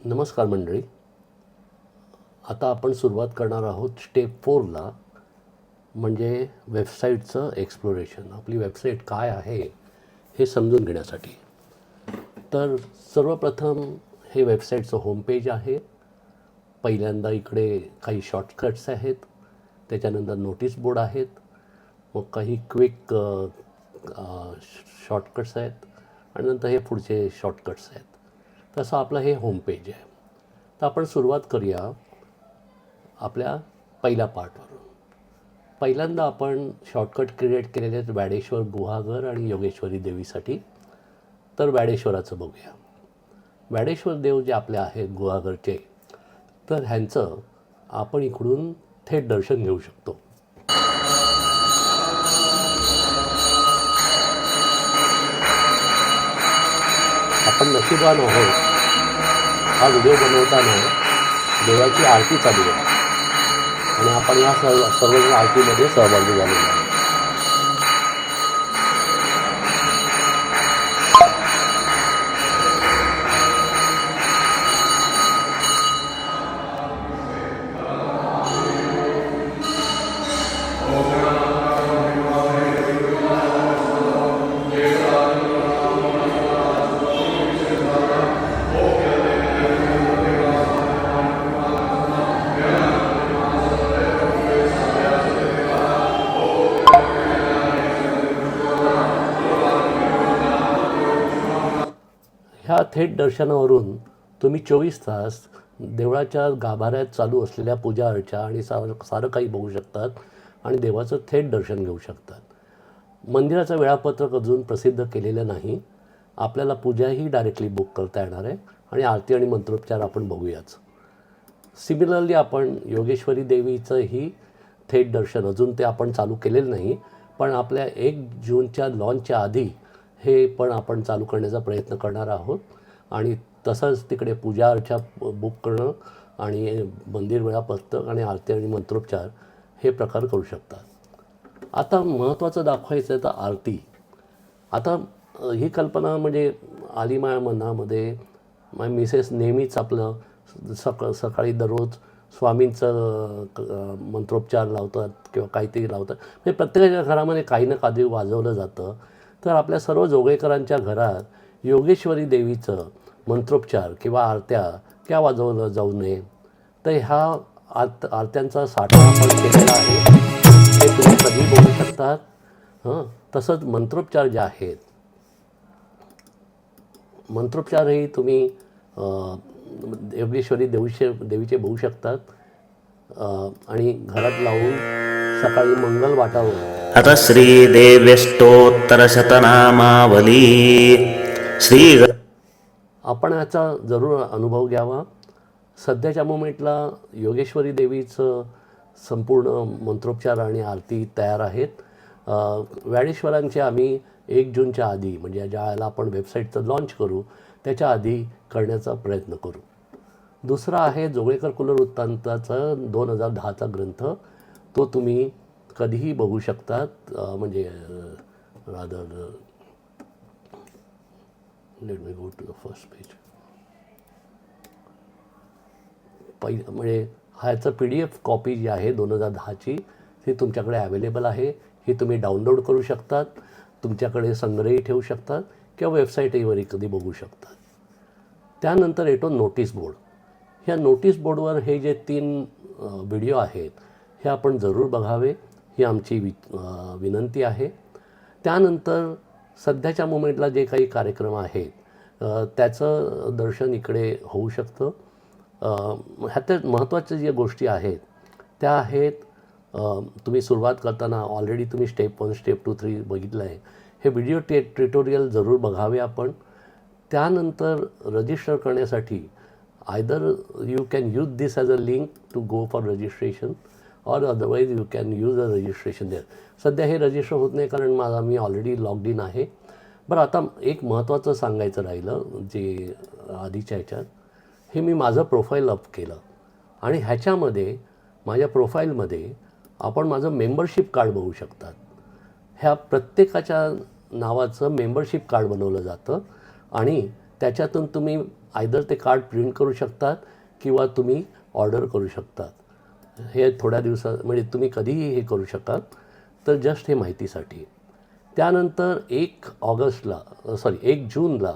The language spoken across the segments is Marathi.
नमस्कार मंडळी. आता आपण सुरुवात करणार आहोत स्टेप 4ला, म्हणजे वेबसाईटचं एक्सप्लोरेशन. आपली वेबसाईट काय आहे हे समजून घेण्यासाठी. तर सर्वप्रथम हे वेबसाईटचं होमपेज आहे. पहिल्यांदा इकडे काही शॉर्टकट्स आहेत, त्याच्यानंतर नोटीस बोर्ड आहेत, मग काही क्विक शॉर्टकट्स आहेत आणि नंतर हे पुढचे शॉर्टकट्स आहेत. तसं आपलं हे होमपेज आहे. तर आपण सुरुवात करूया आपल्या पहिल्या पार्टवरून. पहिल्यांदा आपण शॉर्टकट क्रिएट केलेले आहेत वॅडेश्वर गुहागर आणि योगेश्वरी देवीसाठी. तर वॅडेश्वराचं बघूया. वॅडेश्वर देव जे आपले आहेत गुहागरचे, तर ह्यांचं आपण इकडून थेट दर्शन घेऊ शकतो. आपण नशीबवान आहोत, हा व्हिडिओ बनवताना देवाची आरती चालू आहे आणि आपण या सर्वजण आरतीमध्ये सहभागी झालेलो आहे. ह्या थेट दर्शनावरून तुम्ही 24 तास देवळाच्या गाभाऱ्यात चालू असलेल्या पूजा अर्चा आणि सारं काही बघू शकतात आणि देवाचं थेट दर्शन घेऊ शकतात. मंदिराचं वेळापत्रक अजून प्रसिद्ध केलेलं नाही. आपल्याला पूजाही डायरेक्टली बुक करता येणार आहे आणि आरती आणि मंत्रोपचार आपण बघूयाच. सिमिलरली आपण योगेश्वरी देवीचंही थेट दर्शन अजून ते आपण चालू केलेलं नाही, पण आपल्या 1 जूनच्या लॉन्चच्या आधी हे पण आपण चालू करण्याचा प्रयत्न करणार आहोत. आणि तसंच तिकडे पूजा अर्चा बुक करणं आणि मंदिर वेळापत्रक आणि आरती आणि मंत्रोपचार हे प्रकार करू शकतात. आता महत्त्वाचं दाखवायचं आहे तर आरती. आता ही कल्पना म्हणजे आली माझ्या मनामध्ये. माझी मिसेस नेहमीच आपलं सकाळी दररोज स्वामींचं मंत्रोपचार लावतात किंवा काहीतरी लावतात. म्हणजे प्रत्येकाच्या घरामध्ये काही ना काही वाजवलं जातं. तर आपल्या सर्व जोगळेकरांच्या घरात योगेश्वरी देवीचं मंत्रोपचार किंवा आरत्या क्या वाजवलं जाऊ नये. तर ह्या आरत्यांचा साठा आपण केलेला आहे, ते तुम्ही कधी बघू शकतात. तसंच मंत्रोपचार जे आहेत, मंत्रोपचारही तुम्ही योगेश्वरी देवीचे बघू शकतात आणि घरात लावून सकाळी मंगल वाटावं. अथ श्रीदेव्यष्टोत्तरशतनामावली श्री. आपण याचा जरूर अनुभव घ्यावा. सध्याच्या मोमेंटला योगेश्वरी देवीचं संपूर्ण मंत्रोपचार आणि आरती तयार आहेत. वॅडेश्वरांचे आम्ही 1 जूनच्या आधी, म्हणजे ज्या वेळेला आपण वेबसाईटचं लॉन्च करू त्याच्या आधी करण्याचा प्रयत्न करू. दुसरा आहे जोगळेकर कुलवृत्तांताचा 2010चा ग्रंथ. तो तुम्ही कधीही बघू शकतात. म्हणजे rather let me go to the first page. म्हणजे ह्याचं PDF कॉपी जी आहे 2010ची, ती तुमच्याकडे अवेलेबल आहे. ही तुम्ही डाउनलोड करू शकतात, तुमच्याकडे संग्रही ठेवू शकतात किंवा वेबसाईटवरही कधी बघू शकतात. त्यानंतर येतो नोटीस बोर्ड. ह्या नोटीस बोर्डवर हे जे 3 व्हिडिओ आहेत हे आपण जरूर बघावे, ही आमची विनंती आहे. त्यानंतर सध्याच्या मोमेंटला जे काही कार्यक्रम आहेत त्याचं दर्शन इकडे होऊ शकतं. ह्यात महत्त्वाच्या ज्या गोष्टी आहेत त्या आहेत, तुम्ही सुरुवात करताना ऑलरेडी तुम्ही स्टेप 1, स्टेप 2, 3 बघितलं आहे. हे व्हिडिओ ट्युटोरियल जरूर बघावे आपण. त्यानंतर रजिस्टर करण्यासाठी either you can use this as a link to go for registration और otherwise you can use a registration there. सध्या हे रजिस्टर होत नाही कारण मी ऑलरेडी लॉग्ड इन आहे. बरं, आता एक महत्त्वाचं सांगायचं राहिलं जे आधीच्या ह्याच्यात, हे मी माझं प्रोफाईल अप केलं आणि ह्याच्यामध्ये माझ्या प्रोफाईलमध्ये आपण माझं मेंबरशिप कार्ड बघू शकतात. ह्या प्रत्येकाच्या नावाचं मेंबरशिप कार्ड बनवलं जातं आणि त्याच्यातून तुम्ही आयदर ते कार्ड प्रिंट करू शकतात किंवा तुम्ही ऑर्डर करू शकतात. हे थोड्या दिवसात म्हणजे तुम्ही कधीही हे करू शकाल. तर जस्ट हे माहितीसाठी. त्यानंतर 1 जूनला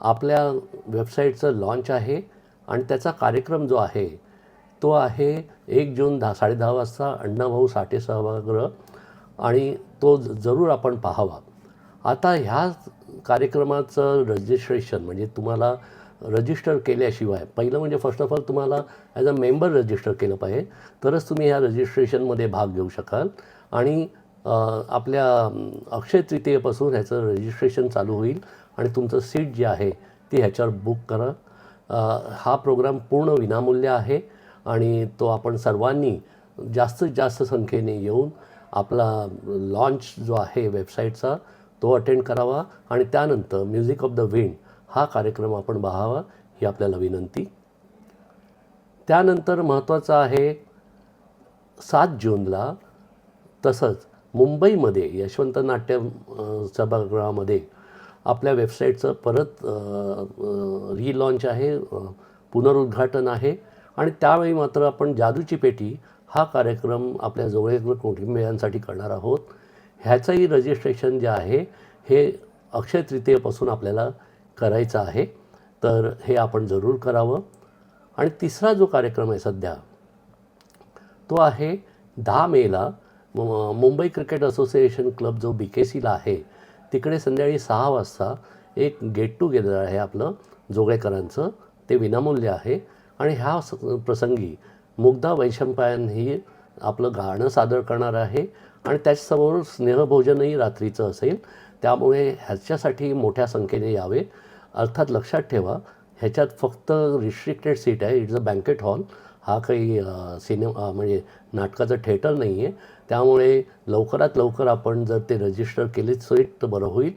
आपल्या वेबसाईटचं लॉन्च आहे आणि त्याचा कार्यक्रम जो आहे तो आहे 1 जून 10:30 वाजता अण्णाभाऊ साठे सभागृह आणि तो जरूर आपण पाहावा. आता ह्या कार्यक्रमाचं रजिस्ट्रेशन म्हणजे तुम्हाला रजिस्टर केल्याशिवाय पहिलं म्हणजे फर्स्ट ऑफ ऑल तुम्हाला ॲज अ मेंबर रजिस्टर केलं पाहिजे तरच तुम्ही ह्या रजिस्ट्रेशनमध्ये भाग घेऊ शकाल. आणि आपल्या अक्षय तृतीयेपासून ह्याचं रजिस्ट्रेशन चालू होईल आणि तुमचं सीट जे आहे ती ह्याच्यावर बुक करा. हा प्रोग्राम पूर्ण विनामूल्य आहे आणि तो आपण सर्वांनी जास्तीत जास्त संख्येने येऊन आपला लॉन्च जो आहे वेबसाईटचा तो अटेंड करावा आणि त्यानंतर म्युझिक ऑफ द विंड हा कार्यक्रम आपण पाहावा ही आपल्याला विनंती. त्यानंतर महत्त्वाचं आहे 7 जूनला तसंच मुंबईमध्ये यशवंत नाट्य सभागृहामध्ये आपल्या वेबसाईटचं परत रिलॉन्च आहे, पुनरुद्घाटन आहे आणि त्यावेळी मात्र आपण जादूची पेटी हा कार्यक्रम आपल्या जोगळेकर कुटुंबियांसाठी करणार आहोत. ह्याचंही रजिस्ट्रेशन जे आहे हे अक्षय तृतीयेपासून आपल्याला करायचं आहे तर हे आपण जरूर करावं. आणि तिसरा जो कार्यक्रम आहे सध्या तो आहे 10 मेला मुंबई क्रिकेट असोसिएशन क्लब जो BKCला आहे तिकडे संध्याकाळी 6 वाजता एक गेट टुगेदर आहे आपलं जोगळेकरांचं. ते विनामूल्य आहे आणि ह्या प्रसंगी मुग्धा वैशंपायन ही आपलं गाणं सादर करणार आहे आणि त्याचसमोर स्नेहभोजनही रात्रीचं असेल. त्यामुळे ह्याच्यासाठी मोठ्या संख्येने यावे. अर्थात लक्षात ठेवा ह्याच्यात फक्त रिस्ट्रिक्टेड सीट आहे. It's a banquet hall. हा काही सिनेमा म्हणजे नाटकाचं थिएटर नाही आहे. त्यामुळे लवकरात लवकर आपण जर ते रजिस्टर केलीच तर बरं होईल.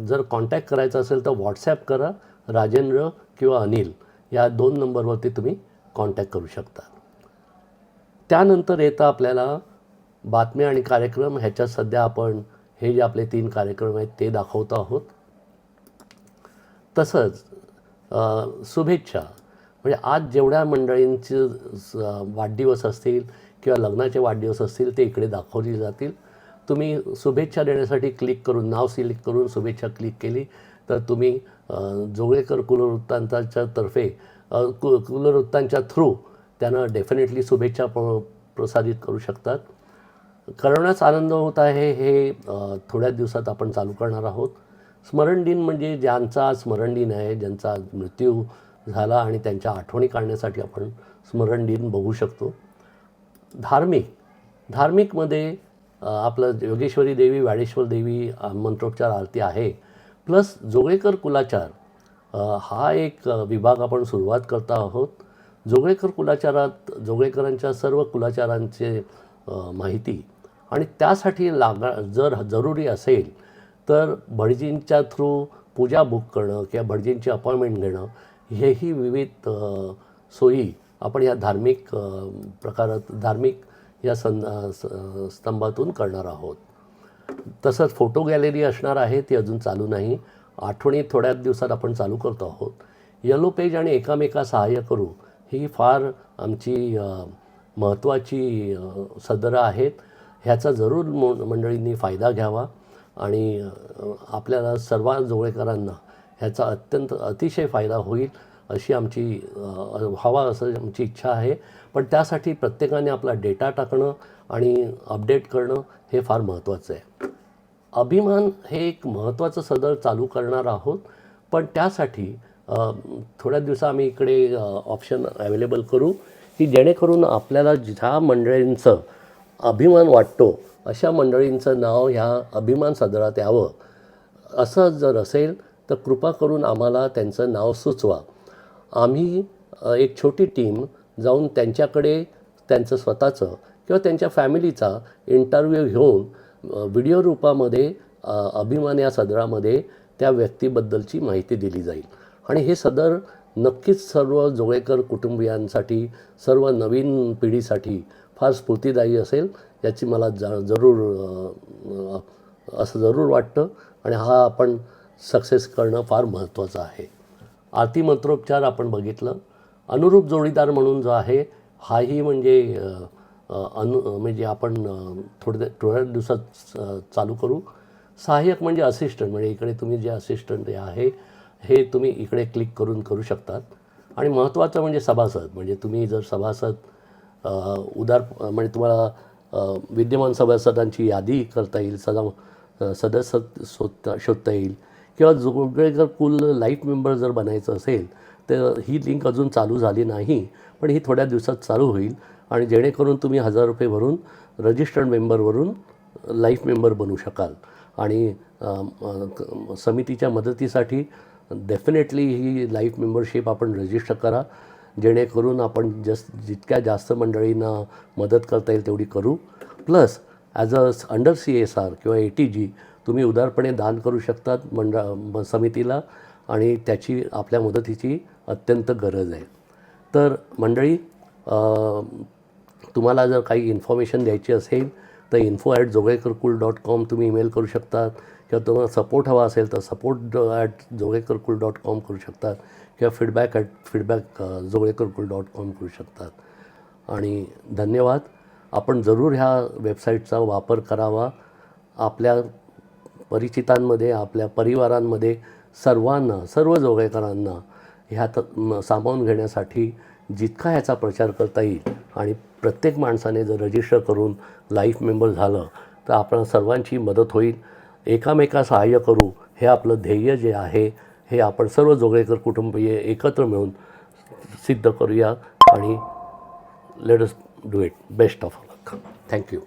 जर कॉन्टॅक्ट करायचा असेल तर व्हॉट्सॲप करा. राजेंद्र किंवा अनिल या 2 नंबरवरती तुम्ही कॉन्टॅक्ट करू शकता. त्यानंतर येतं आपल्याला बातम्या आणि कार्यक्रम. ह्याच्यात सध्या आपण हे जे आपले 3 कार्यक्रम आहेत ते दाखवतो आहोत. तसंच शुभेच्छा म्हणजे आज जेवढ्या मंडळींचे वाढदिवस असतील किंवा लग्नाचे वाढदिवस असतील ते इकडे दाखवले जातील. तुम्ही शुभेच्छा देण्यासाठी क्लिक करून नाव सिलेक्ट करून शुभेच्छा क्लिक केली तर तुम्ही जोगळेकर कुलवृत्तांताच्या तर्फे कुलवृत्तांच्या थ्रू त्यांना डेफिनेटली शुभेच्छा प्रसारित करू शकतात. कळवण्यास आनंद होत आहे. हे थोड्याच दिवसात आपण चालू करणार आहोत. स्मरण दिन म्हणजे ज्यांचा स्मरण दिन आहे, ज्यांचा मृत्यू झाला आणि त्यांच्या आठवणी काढण्यासाठी आपण स्मरण दिन बघू शकतो. धार्मिकमध्ये आपलं योगेश्वरी देवी, वाडेश्वर देवी मंत्रोच्चार आरती आहे. प्लस जोगळेकर कुलाचार हा एक विभाग आपण सुरुवात करत आहोत. जोगळेकर कुलाचारात जोगळेकरांच्या सर्व कुलाचारांचे माहिती आणि त्यासाठी जर जरुरी असेल तर भटजींच्या थ्रू पूजा बुक करणं किंवा भटजींची अपॉइंटमेंट घेणं हेही विविध सोयी आपण या धार्मिक प्रकारात धार्मिक या स्तंभातून करणार आहोत. तसंच फोटो गॅलरी असणार आहे. ती अजून चालू नाही. आठवणी थोड्याच दिवसात आपण चालू करतो आहोत. येलो पेज आणि एकामेका सहाय्य करू ही फार आमची महत्त्वाची सदरं आहेत. ह्याचा जरूर मंडळींनी फायदा घ्यावा आणि आपल्याला सर्व जोगळेकरांना ह्याचा अतिशय फायदा होईल अशी आमची व्हावा असं आमची इच्छा आहे. पण त्यासाठी प्रत्येकाने आपला डेटा टाकणं आणि अपडेट करणं हे फार महत्त्वाचं आहे. अभिमान हे एक महत्त्वाचं सदर चालू करणार आहोत. पण त्यासाठी थोड्या दिवसा आम्ही इकडे ऑप्शन अवेलेबल करू की जेणेकरून आपल्याला ज्या मंडळींचं अभिमान वाटतो अशा मंडळींचं नाव ह्या अभिमान सदरात यावं. असं जर असेल तर कृपा करून आम्हाला त्यांचं नाव सुचवा. आम्ही एक छोटी टीम जाऊन त्यांच्याकडे त्यांचं स्वतःचं किंवा त्यांच्या फॅमिलीचा इंटरव्ह्यू घेऊन व्हिडिओ रूपामध्ये अभिमान या सदरामध्ये त्या व्यक्तीबद्दलची माहिती दिली जाईल. आणि हे सदर नक्कीच सर्व जोगळेकर कुटुंबियांसाठी सर्व नवीन पिढीसाठी फार स्फूर्तिदायी असेल याची मला असं जरूर वाटतं. आणि हा आपण सक्सेस करणं फार महत्त्वाचं आहे. आरती मंत्रोपचार आपण बघितलं. अनुरूप जोडीदार म्हणून जो आहे हाही म्हणजे म्हणजे आपण थोड्या दिवसात चालू करू. सहाय्यक म्हणजे असिस्टंट, म्हणजे इकडे तुम्ही जे असिस्टंट आहे हे तुम्ही इकडे क्लिक करून करू शकतात. आणि महत्त्वाचं म्हणजे सभासद, म्हणजे तुम्ही जर सभासद म्हणजे तुम्हाला विद्यमान सभासदांची यादी करता येईल, सदस्य शोधता येईल, किंवा जोगळेकर कुल लाईफ मेंबर जर बनायचं असेल तर ही लिंक अजून चालू झाली नाही, पण ही थोड्या दिवसात चालू होईल. आणि जेणेकरून तुम्ही 1000 रुपये भरून रजिस्टर्ड मेंबरवरून लाईफ मेंबर बनू शकाल. आणि समितीच्या मदतीसाठी डेफिनेटली ही लाईफ मेंबरशिप आपण रजिस्टर करा, जेणेकरून आपण जितक्या जास्त मंडळींना मदत करता येईल तेवढी करू. Plus as a under CSR किंवा ATG तुम्ही उदारपणे दान करू शकतात समितीला, आणि त्याची आपल्या मदतीची अत्यंत गरज आहे. तर मंडळी, तुम्हाला जर काही इन्फॉर्मेशन द्यायची असेल तर info@jogaekarkul.com तुम्ही ईमेल करू शकतात, किंवा तुम्हाला सपोर्ट हवा असेल तर support@jogaekarkul.com करू शकतात, किंवा feedback@jogaekarkul.com करू शकतात. आणि धन्यवाद. आपण जरूर ह्या वेबसाईटचा वापर करावा. आपल्या परिचितांमध्ये, आपल्या परिवारांमध्ये सर्वांना, सर्व जोगळेकरांना ह्यात सामावून घेण्यासाठी जितका ह्याचा प्रचार करता येईल, आणि प्रत्येक माणसाने जर रजिस्टर करून लाईफ मेंबर झालं तर आपण सर्वांची मदत होईल. एकामेका सहाय्य करू, हे आपलं ध्येय जे आहे हे आपण सर्व जोगळेकर कुटुंबीय एकत्र मिळून सिद्ध करूया. आणि let us do it. Best of luck. Thank you.